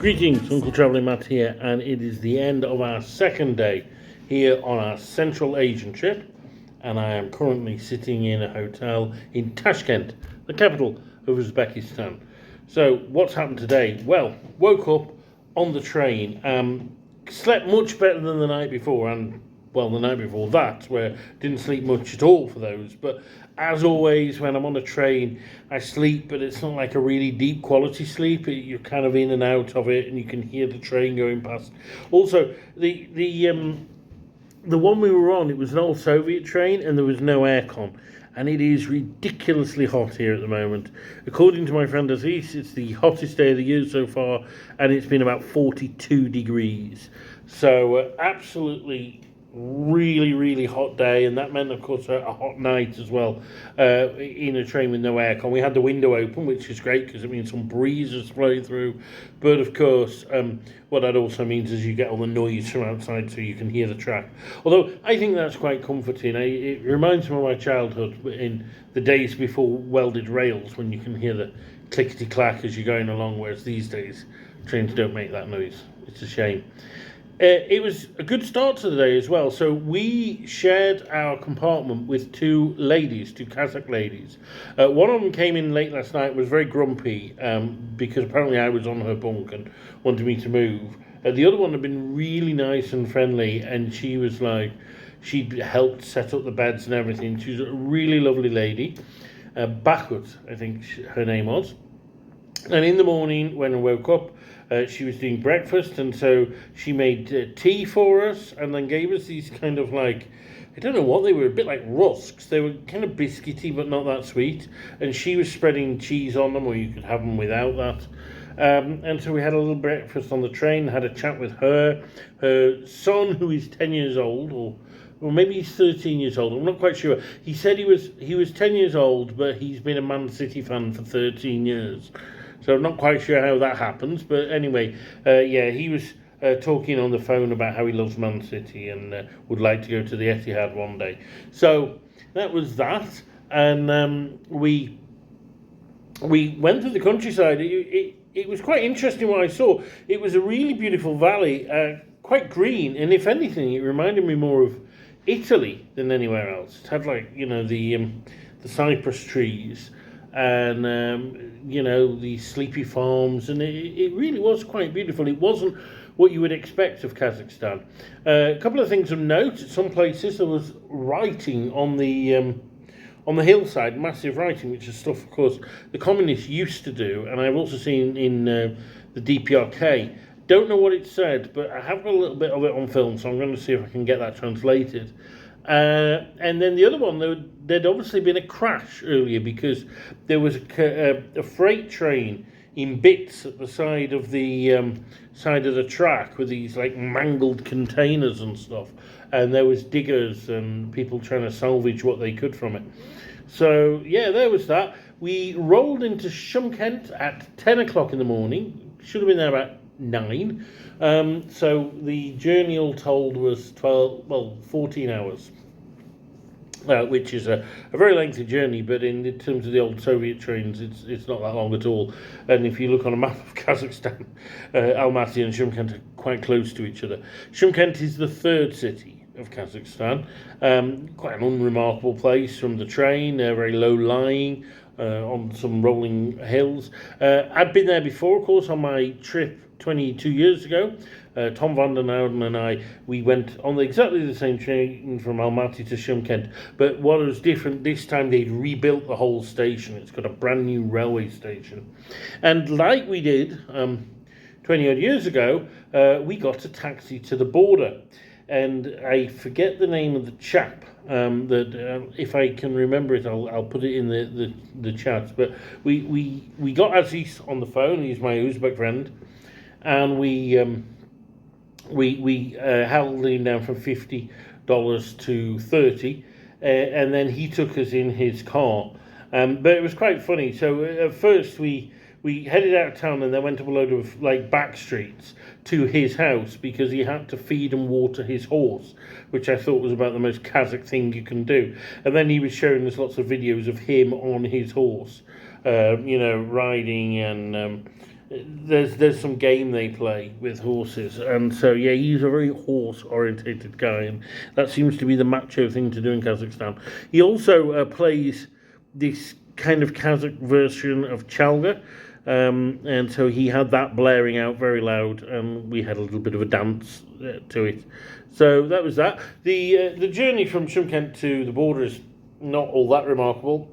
Greetings, Uncle Travelling Matt here, and it is the end of our second day here on our Central Asian trip, and I am currently sitting in a hotel in Tashkent, the capital of Uzbekistan. So, what's happened today? Well, woke up on the train, slept much better than the night before, and well, the night before that, where I didn't sleep much at all for those. But as always, when I'm on a train, I sleep, but it's not like a really deep quality sleep. You're kind of in and out of it, and you can hear the train going past. Also, the one we were on, it was an old Soviet train, and there was no aircon. And it is ridiculously hot here at the moment. According to my friend Aziz, it's the hottest day of the year so far, and it's been about 42 degrees. So absolutely really hot day, and that meant of course a hot night as well, in a train with no aircon. We had the window open, which is great because it means some breeze is flowing through, but of course what that also means is you get all the noise from outside, so you can hear the track. Although I think that's quite comforting. It reminds me of my childhood in the days before welded rails, when you can hear the clickety clack as you're going along, whereas these days trains don't make that noise. It's a shame. It was a good start to the day as well. So we shared our compartment with two Kazakh ladies. One of them came in late last night, was very grumpy because apparently I was on her bunk and wanted me to move. The other one had been really nice and friendly, and she was like, she'd helped set up the beds and everything. She was a really lovely lady. Bakut, I think her name was. And in the morning when I woke up, she was doing breakfast, and so she made tea for us, and then gave us these kind of like, I don't know what they were, a bit like rusks. They were kind of biscuity, but not that sweet. And she was spreading cheese on them, or you could have them without that. And so we had a little breakfast on the train, had a chat with her. Her son, who is 10 years old, or maybe he's 13 years old, I'm not quite sure. He said he was 10 years old, but he's been a Man City fan for 13 years. So I'm not quite sure how that happens, but anyway, he was talking on the phone about how he loves Man City and would like to go to the Etihad one day. So that was that, and we went through the countryside. It was quite interesting what I saw. It was a really beautiful valley, quite green, and if anything, it reminded me more of Italy than anywhere else. It had the cypress trees, and the sleepy farms, and it really was quite beautiful. It wasn't what you would expect of Kazakhstan. A couple of things of note: at some places there was writing on the hillside, massive writing, which is stuff, of course, the communists used to do, and I've also seen in the DPRK. Don't know what it said, but I have got a little bit of it on film, so I'm going to see if I can get that translated. And then the other one, there'd obviously been a crash earlier, because there was a freight train in bits at the side of the track with these like mangled containers and stuff, and there was diggers and people trying to salvage what they could from it. So yeah, there was that. We rolled into Tashkent at 10 o'clock in the morning. Should have been there about 9. So the journey all told was 14 hours, which is a very lengthy journey, but in terms of the old Soviet trains, it's not that long at all. And if you look on a map of Kazakhstan, Almaty and Tashkent are quite close to each other. Tashkent is the third city of Kazakhstan, quite an unremarkable place from the train, very low lying, on some rolling hills. I'd been there before, of course, on my trip 22 years ago. Tom van der Nouden and we went on exactly the same train from Almaty to Tashkent, but what was different this time, they'd rebuilt the whole station. It's got a brand new railway station, and like we did 20 odd years ago, we got a taxi to the border, and I forget the name of the chap. If I can remember it, I'll put it in the chat. But we got Aziz on the phone. He's my Uzbek friend, and we held him down from $50 to $30, and then he took us in his car. But it was quite funny. So at first we headed out of town and then went up a load of like back streets to his house, because he had to feed and water his horse, which I thought was about the most Kazakh thing you can do. And then he was showing us lots of videos of him on his horse, riding and there's some game they play with horses, and so yeah, he's a very horse orientated guy, and that seems to be the macho thing to do in Kazakhstan. He also plays this kind of Kazakh version of Chalga. And so he had that blaring out very loud, and we had a little bit of a dance to it. So that was that. The journey from Tashkent to the border is not all that remarkable.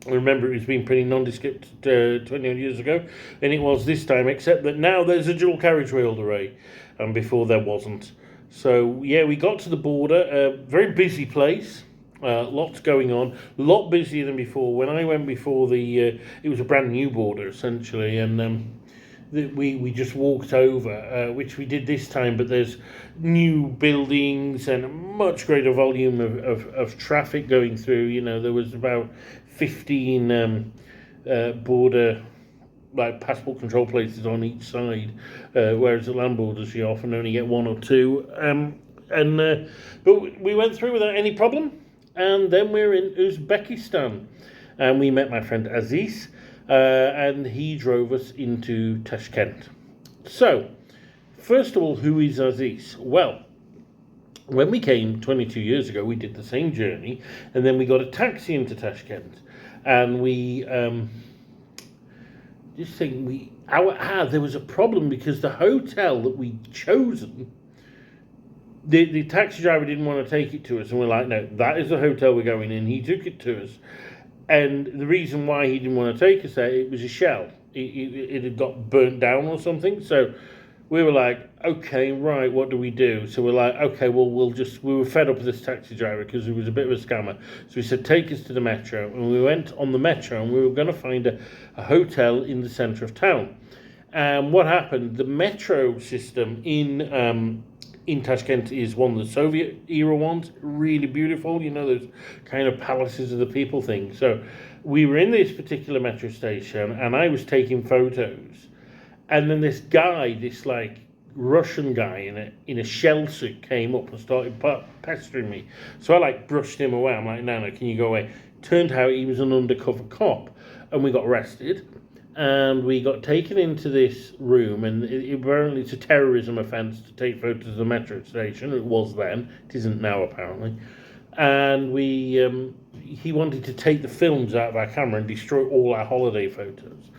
I remember it was being pretty nondescript 20 odd years ago, and it was this time, except that now there's a dual carriageway all the way, and before there wasn't. So yeah, we got to the border, a very busy place. Lots going on, a lot busier than before. When I went before, it was a brand new border essentially, and we just walked over, which we did this time. But there's new buildings and a much greater volume of traffic going through. You know, there was about 15 border like passport control places on each side, whereas at land borders you often only get one or two. But we went through without any problem. And then we're in Uzbekistan, and we met my friend Aziz, and he drove us into Tashkent. So, first of all, who is Aziz? Well, when we came 22 years ago, we did the same journey, and then we got a taxi into Tashkent, and we there was a problem because the hotel that we'd chosen. The taxi driver didn't want to take it to us, and we're like, no, that is the hotel we're going in. He took it to us, and the reason why he didn't want to take us there, it was a shell. It had got burnt down or something. So we were like, okay, right, what do we do? So we're like, okay, well, we were fed up with this taxi driver because he was a bit of a scammer. So we said, take us to the metro, and we went on the metro, and we were going to find a hotel in the centre of town. And what happened? The metro system in Tashkent is one of the Soviet era ones, really beautiful, you know, those kind of palaces of the people thing. So we were in this particular metro station, and I was taking photos, and then this guy, this like Russian guy in a shell suit came up and started pestering me. So I like brushed him away. I'm like, no, can you go away? Turned out he was an undercover cop, and we got arrested. And we got taken into this room, and apparently it's a terrorism offence to take photos of the metro station. It was then, it isn't now apparently. And he wanted to take the films out of our camera and destroy all our holiday photos.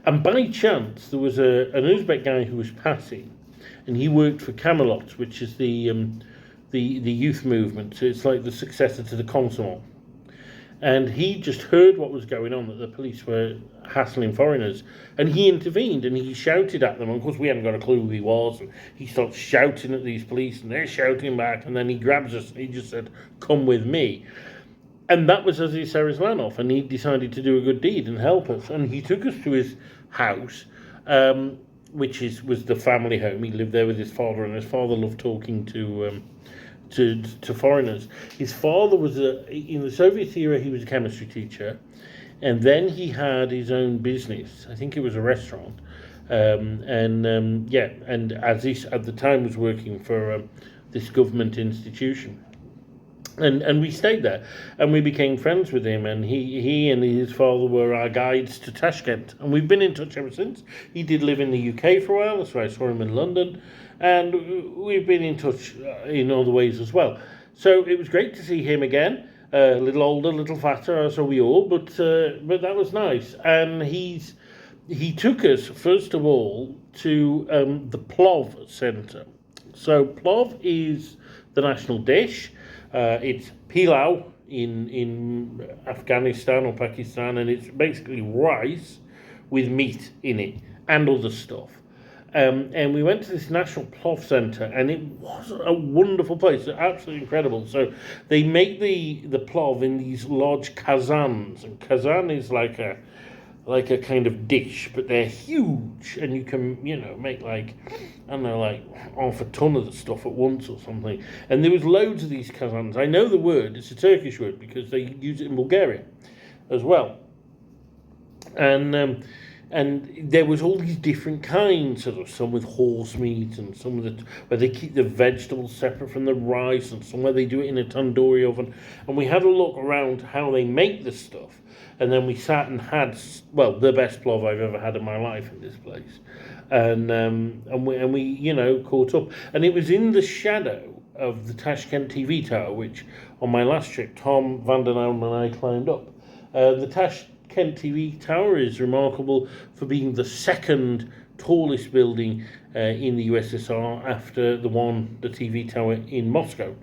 And by chance, there was an Uzbek guy who was passing, and he worked for Camelot, which is the youth movement. So it's like the successor to the Komsomol. And he just heard what was going on, that the police were hassling foreigners, and he intervened, and he shouted at them. And of course, we hadn't got a clue who he was, and he starts shouting at these police, and they're shouting back, and then he grabs us, and he just said, come with me. And that was Aziz Arslanov, and he decided to do a good deed and help us. And he took us to his house, which was the family home. He lived there with his father, and his father loved talking to foreigners. His father was in the Soviet era. He was a chemistry teacher, and then he had his own business. I think it was a restaurant, and Aziz at the time was working for this government institution, and we stayed there, and we became friends with him. And he and his father were our guides to Tashkent, and we've been in touch ever since. He did live in the UK for a while. That's why I saw him in London. And we've been in touch in other ways as well. So it was great to see him again. A little older, a little fatter, as are we all, but that was nice. And he took us, first of all, to the Plov Centre. So Plov is the national dish. It's pilau in Afghanistan or Pakistan, and it's basically rice with meat in it and other stuff. And we went to this National Plov Centre, and it was a wonderful place, absolutely incredible. So they make the plov in these large kazans, and kazan is like a kind of dish, but they're huge, and you can make like half a ton of the stuff at once or something. And there was loads of these kazans. I know the word; it's a Turkish word because they use it in Bulgaria as well. And and there was all these different kinds, sort of some with horse meat, and some with where they keep the vegetables separate from the rice, and some where they do it in a tandoori oven. And we had a look around how they make the stuff, and then we sat and had, well, the best plov I've ever had in my life in this place, and we caught up, and it was in the shadow of the Tashkent TV tower, which on my last trip Tom Vandernaam and I climbed up. The Tashkent TV tower is remarkable for being the second tallest building in the USSR after the TV tower in Moscow,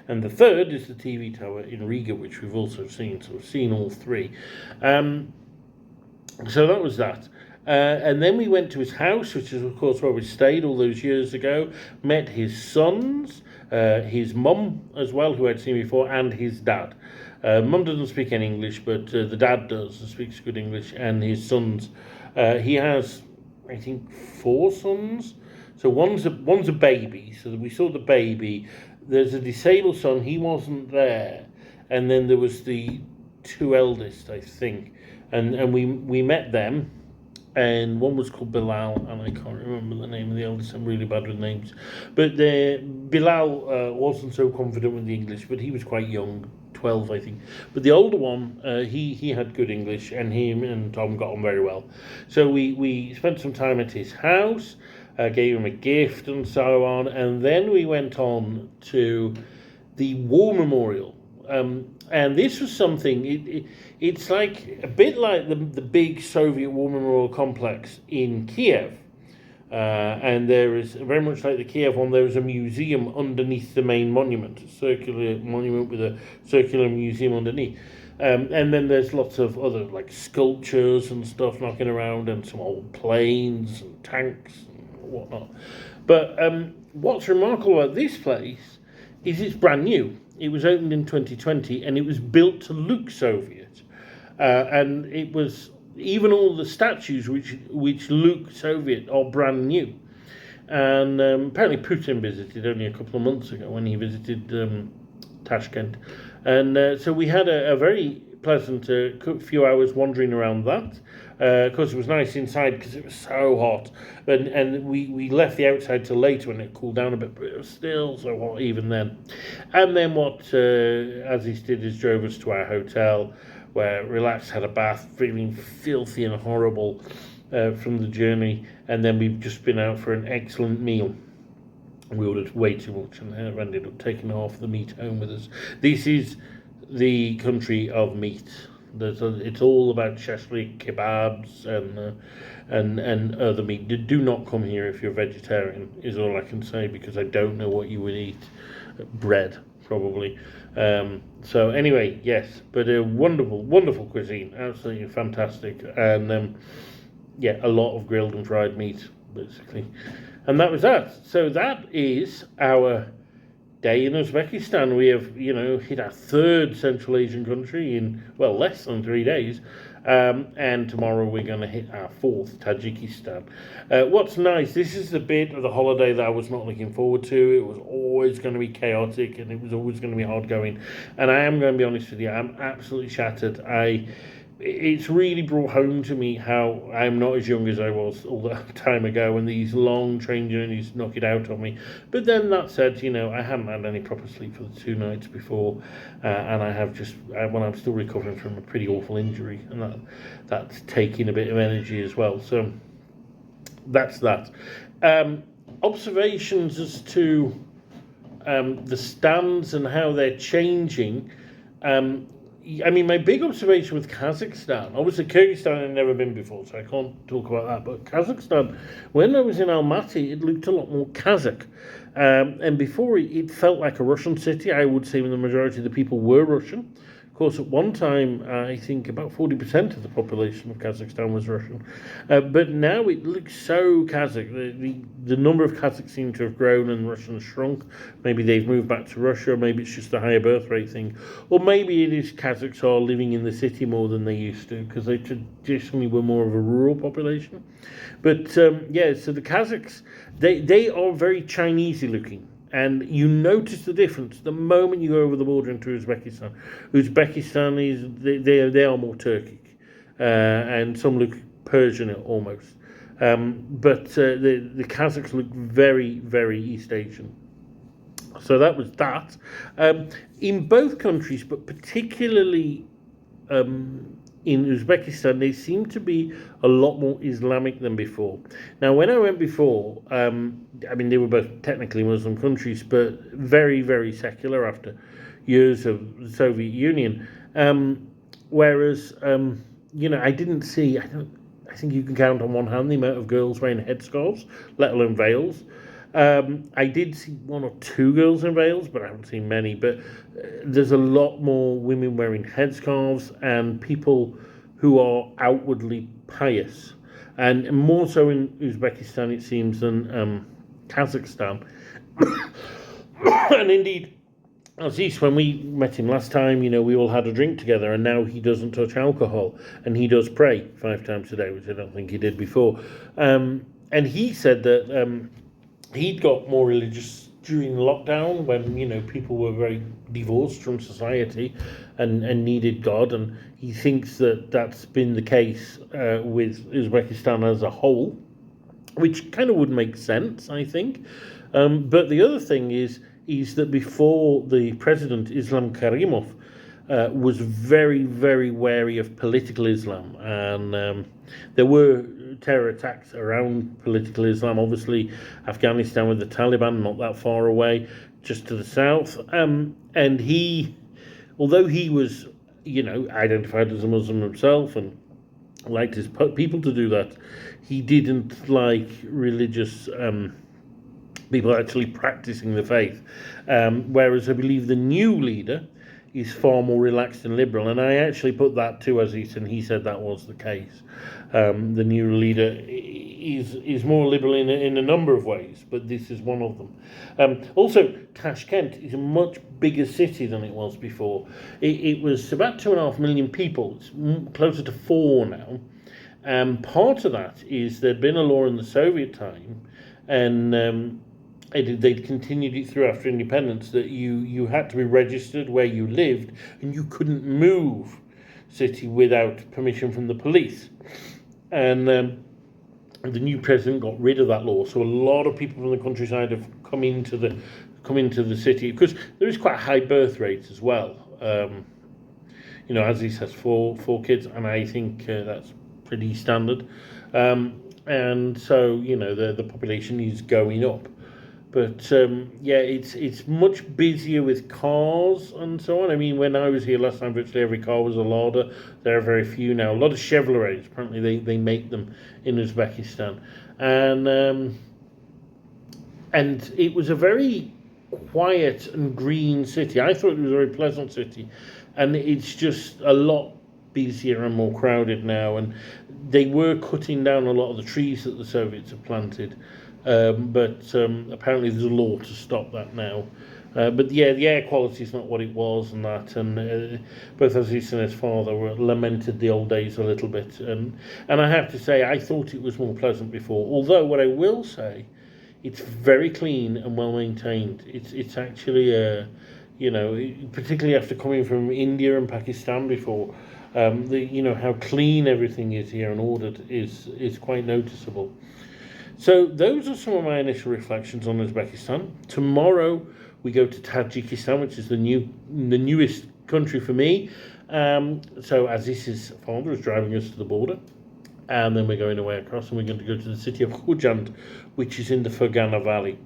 and the third is the TV tower in Riga, which we've also seen. So we've seen all three. So that was that. And then we went to his house, which is, of course, where we stayed all those years ago, met his sons, his mum as well, who I'd seen before, and his dad. Mum doesn't speak any English, but the dad does and speaks good English, and his sons. He has, I think, 4 sons. So one's a baby, so we saw the baby. There's a disabled son, he wasn't there. And then there was the 2 eldest, I think. And we met them. And one was called Bilal, and I can't remember the name of the eldest. I'm really bad with names. But Bilal wasn't so confident with the English, but he was quite young, 12, I think. But the older one, he had good English, and him and Tom got on very well. So we spent some time at his house, gave him a gift and so on, and then we went on to the War Memorial. And this was something, it's like a bit like the big Soviet War Memorial complex in Kiev. And there is, very much like the Kiev one, there is a museum underneath the main monument, a circular monument with a circular museum underneath. And then there's lots of other like sculptures and stuff knocking around, and some old planes and tanks and whatnot. But what's remarkable about this place is it's brand new. It was opened in 2020, and it was built to look Soviet. And it was, even all the statues which look Soviet are brand new. And apparently Putin visited only a couple of months ago when he visited Tashkent. And so we had a very pleasant few hours wandering around that. Of course, it was nice inside because it was so hot. And we left the outside till later when it cooled down a bit, but it was still so hot even then. And then what Aziz did is drove us to our hotel, where relaxed, had a bath, feeling filthy and horrible from the journey. And then we've just been out for an excellent meal. We ordered way too much and ended up taking half the meat home with us. This is the country of meat. It's all about shashlik, kebabs, and other meat. Do not come here if you're vegetarian, is all I can say, because I don't know what you would eat. Bread, probably. So anyway, yes, but a wonderful, wonderful cuisine, absolutely fantastic, and a lot of grilled and fried meat, basically. And that was that. So that is our day in Uzbekistan. We have, hit our 3rd Central Asian country in, less than 3 days. And tomorrow we're going to hit our 4th, Tajikistan. What's nice, this is the bit of the holiday that I was not looking forward to. It was always going to be chaotic, and it was always going to be hard going. And I am going to be honest with you, I'm absolutely shattered. It's really brought home to me how I'm not as young as I was all that time ago, and these long train journeys knock it out on me. But then that said, I haven't had any proper sleep for the 2 nights before, and I have I'm still recovering from a pretty awful injury, and that's taking a bit of energy as well. So that's that. Observations as to the stands and how they're changing. My big observation with Kazakhstan, obviously Kyrgyzstan I've never been before, so I can't talk about that, but Kazakhstan, when I was in Almaty, it looked a lot more Kazakh. And before it felt like a Russian city. I would say the majority of the people were Russian. Of course, at one time, I think about 40% of the population of Kazakhstan was Russian. But now it looks so Kazakh. The number of Kazakhs seem to have grown and Russians shrunk. Maybe they've moved back to Russia, maybe it's just a higher birth rate thing. Or maybe it is Kazakhs are living in the city more than they used to, because they traditionally were more of a rural population. But so the Kazakhs, they are very Chinese-y looking. And you notice the difference the moment you go over the border into Uzbekistan. Uzbekistan they are more Turkic, and some look Persian almost. But the Kazakhs look very, very East Asian. So that was that. In both countries, but particularly in Uzbekistan, they seem to be a lot more Islamic than before. Now, when I went before, I mean, they were both technically Muslim countries, but very, very secular after years of the Soviet Union. Whereas, I didn't see, I think you can count on one hand the amount of girls wearing headscarves, let alone veils. I did see one or two girls in veils, but I haven't seen many. But there's a lot more women wearing headscarves and people who are outwardly pious, and more so in Uzbekistan, it seems, than Kazakhstan. And indeed, Aziz, when we met him last time, we all had a drink together, and now he doesn't touch alcohol, and he does pray 5 times a day, which I don't think he did before. And he said that he'd got more religious during lockdown when people were very divorced from society and needed God, and he thinks that that's been the case with Uzbekistan as a whole, which kind of would make sense, I think. But the other thing is that before the president, Islam Karimov, was very, very wary of political Islam, and there were terror attacks around political Islam. Obviously, Afghanistan with the Taliban, not that far away, just to the south. And he, although he was, identified as a Muslim himself and liked his people to do that, he didn't like religious people actually practicing the faith. Whereas I believe the new leader is far more relaxed and liberal, and I actually put that to Aziz, and he said that was the case. The new leader is more liberal in a number of ways, but this is one of them. Also, Tashkent is a much bigger city than it was before. It was about 2.5 million people. It's closer to 4 now. Part of that is there'd been a law in the Soviet time, and they'd continued it through after independence, that you had to be registered where you lived, and you couldn't move city without permission from the police. And the new president got rid of that law, so a lot of people from the countryside have come into the city, because there is quite a high birth rate as well. Aziz has four kids, and I think that's pretty standard. And so the population is going up. But it's much busier with cars and so on. I mean, when I was here last time, virtually every car was a Lada. There are very few now. A lot of Chevrolets. Apparently, they make them in Uzbekistan, and it was a very quiet and green city. I thought it was a very pleasant city, and it's just a lot busier and more crowded now. And they were cutting down a lot of the trees that the Soviets had planted. But apparently there's a law to stop that now. But the air quality is not what it was, and that. And both Aziz and his father lamented the old days a little bit. And I have to say, I thought it was more pleasant before. Although what I will say, it's very clean and well maintained. It's actually particularly after coming from India and Pakistan before, how clean everything is here and ordered is quite noticeable. So those are some of my initial reflections on Uzbekistan. Tomorrow we go to Tajikistan, which is the newest country for me. So Aziz's father is driving us to the border, and then we're going away across, and we're going to go to the city of Khujand, which is in the Fergana Valley.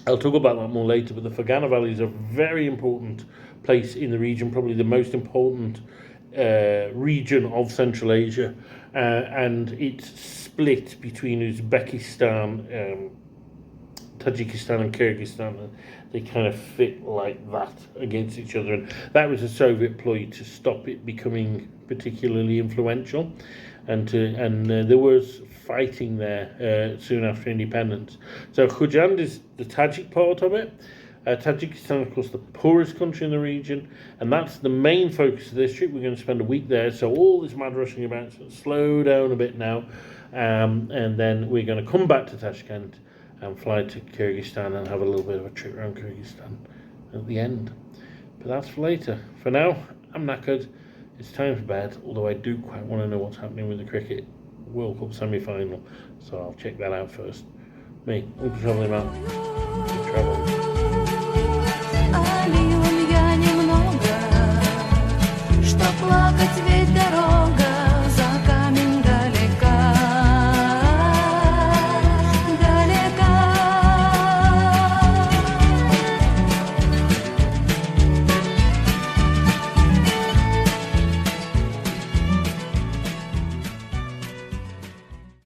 I'll talk about that more later, but the Fergana Valley is a very important place in the region, probably the most important region of Central Asia, and it's split between Uzbekistan, Tajikistan and Kyrgyzstan. They kind of fit like that against each other, and that was a Soviet ploy to stop it becoming particularly influential, and there was fighting there soon after independence. So Khujand is the Tajik part of it. Tajikistan, of course, the poorest country in the region, and that's the main focus of this trip. We're going to spend a week there, so all this mad rushing about, so slow down a bit now, and then we're going to come back to Tashkent and fly to Kyrgyzstan and have a little bit of a trip around Kyrgyzstan at the end. But that's for later. For now, I'm knackered. It's time for bed, although I do quite want to know what's happening with the cricket. World Cup semi-final, so I'll check that out first. Me, Ultra Travelling Man. Good travel.